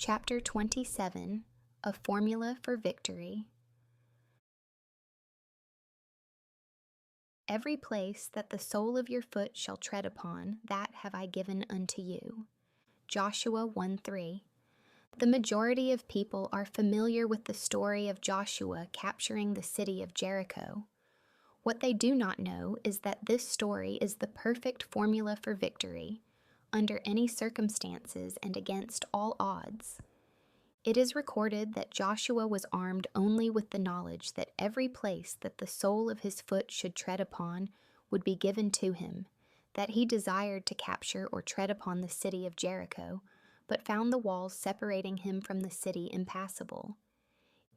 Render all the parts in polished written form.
Chapter 27, A Formula for Victory. Every place that the sole of your foot shall tread upon, that have I given unto you. Joshua 1:3. The majority of people are familiar with the story of Joshua capturing the city of Jericho. What they do not know is that this story is the perfect formula for victory, under any circumstances and against all odds. It is recorded that Joshua was armed only with the knowledge that every place that the sole of his foot should tread upon would be given to him, that he desired to capture or tread upon the city of Jericho, but found the walls separating him from the city impassable.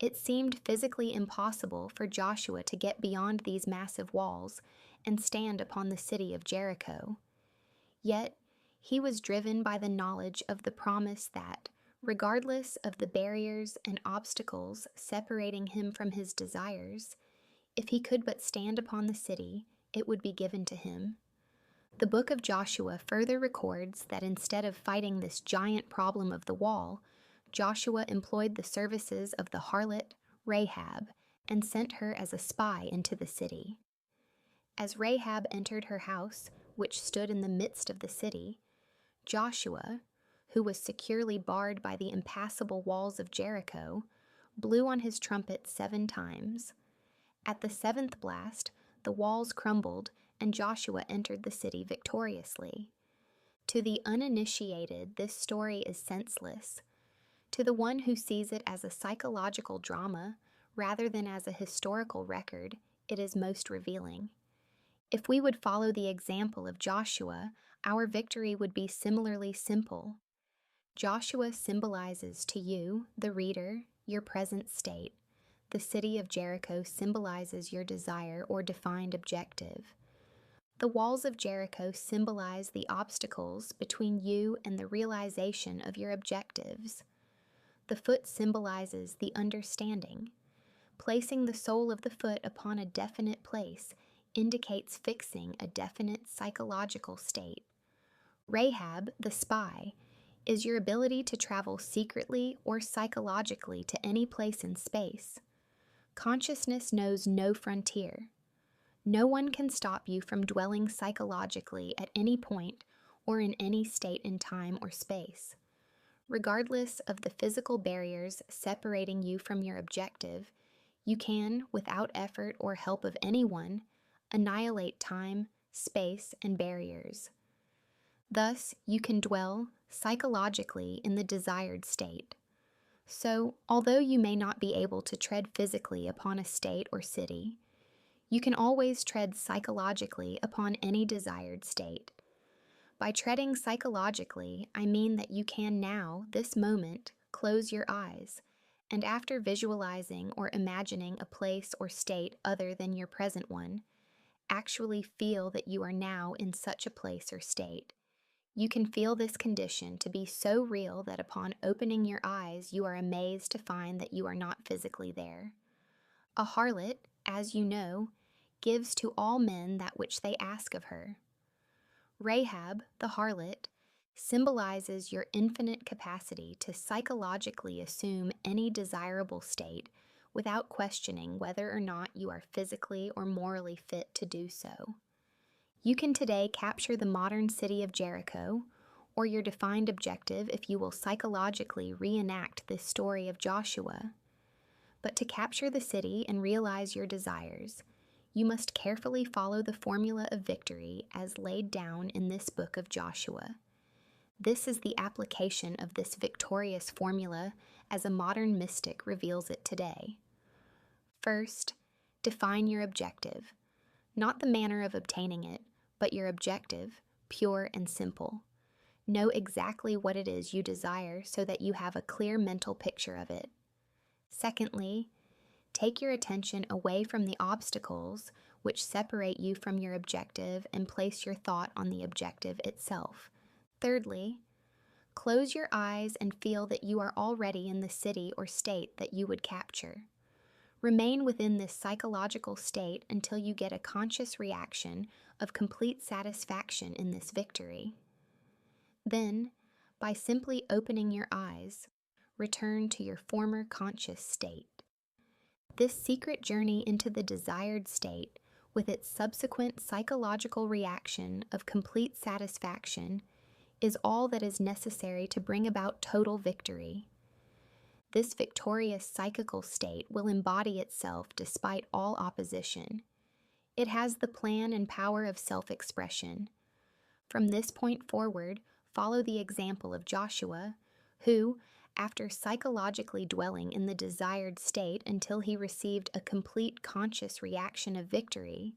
It seemed physically impossible for Joshua to get beyond these massive walls and stand upon the city of Jericho. Yet he was driven by the knowledge of the promise that, regardless of the barriers and obstacles separating him from his desires, if he could but stand upon the city, it would be given to him. The book of Joshua further records that instead of fighting this giant problem of the wall, Joshua employed the services of the harlot Rahab and sent her as a spy into the city. As Rahab entered her house, which stood in the midst of the city, Joshua, who was securely barred by the impassable walls of Jericho, blew on his trumpet 7 times. At the 7th blast, the walls crumbled, and Joshua entered the city victoriously. To the uninitiated, this story is senseless. To the one who sees it as a psychological drama, rather than as a historical record, it is most revealing. If we would follow the example of Joshua, our victory would be similarly simple. Joshua symbolizes to you, the reader, your present state. The city of Jericho symbolizes your desire or defined objective. The walls of Jericho symbolize the obstacles between you and the realization of your objectives. The foot symbolizes the understanding. Placing the sole of the foot upon a definite place indicates fixing a definite psychological state. Rahab, the spy, is your ability to travel secretly or psychologically to any place in space. Consciousness knows no frontier. No one can stop you from dwelling psychologically at any point or in any state in time or space. Regardless of the physical barriers separating you from your objective, you can, without effort or help of anyone, annihilate time, space, and barriers. Thus, you can dwell psychologically in the desired state. So, although you may not be able to tread physically upon a state or city, you can always tread psychologically upon any desired state. By treading psychologically, I mean that you can now, this moment, close your eyes, and after visualizing or imagining a place or state other than your present one, actually feel that you are now in such a place or state. You can feel this condition to be so real that upon opening your eyes, you are amazed to find that you are not physically there. A harlot, as you know, gives to all men that which they ask of her. Rahab, the harlot, symbolizes your infinite capacity to psychologically assume any desirable state without questioning whether or not you are physically or morally fit to do so. You can today capture the modern city of Jericho, or your defined objective if you will psychologically reenact this story of Joshua. But to capture the city and realize your desires, you must carefully follow the formula of victory as laid down in this book of Joshua. This is the application of this victorious formula as a modern mystic reveals it today. First, define your objective, not the manner of obtaining it, but your objective, pure and simple. Know exactly what it is you desire so that you have a clear mental picture of it. Secondly, take your attention away from the obstacles which separate you from your objective and place your thought on the objective itself. Thirdly, close your eyes and feel that you are already in the city or state that you would capture. Remain within this psychological state until you get a conscious reaction of complete satisfaction in this victory. Then, by simply opening your eyes, return to your former conscious state. This secret journey into the desired state, with its subsequent psychological reaction of complete satisfaction, is all that is necessary to bring about total victory. This victorious psychical state will embody itself despite all opposition. It has the plan and power of self-expression. From this point forward, follow the example of Joshua, who, after psychologically dwelling in the desired state until he received a complete conscious reaction of victory,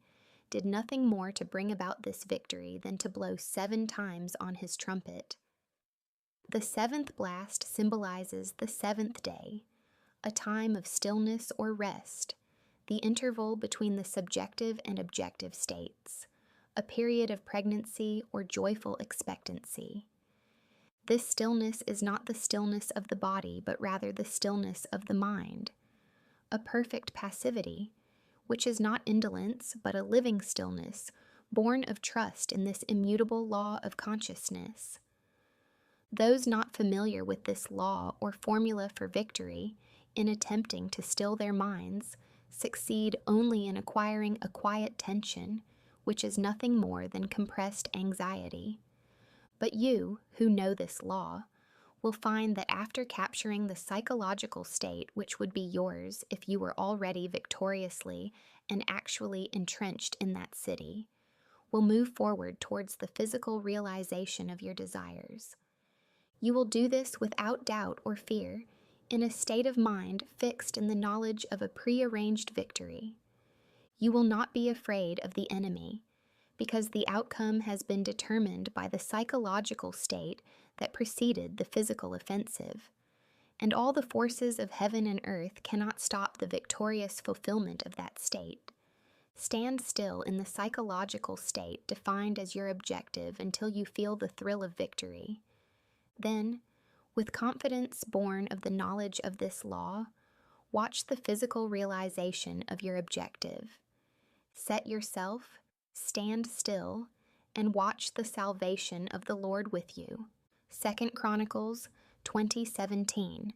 did nothing more to bring about this victory than to blow 7 times on his trumpet. The 7th blast symbolizes the 7th day, a time of stillness or rest, the interval between the subjective and objective states, a period of pregnancy or joyful expectancy. This stillness is not the stillness of the body, but rather the stillness of the mind, a perfect passivity, which is not indolence, but a living stillness, born of trust in this immutable law of consciousness. Those not familiar with this law or formula for victory, in attempting to still their minds, succeed only in acquiring a quiet tension, which is nothing more than compressed anxiety. But you, who know this law, will find that after capturing the psychological state which would be yours if you were already victoriously and actually entrenched in that city, will move forward towards the physical realization of your desires. You will do this without doubt or fear, in a state of mind fixed in the knowledge of a prearranged victory. You will not be afraid of the enemy, because the outcome has been determined by the psychological state that preceded the physical offensive, and all the forces of heaven and earth cannot stop the victorious fulfillment of that state. Stand still in the psychological state defined as your objective until you feel the thrill of victory. Then, with confidence born of the knowledge of this law, watch the physical realization of your objective. Set yourself, stand still, and watch the salvation of the Lord with you. 2 Chronicles 20:17.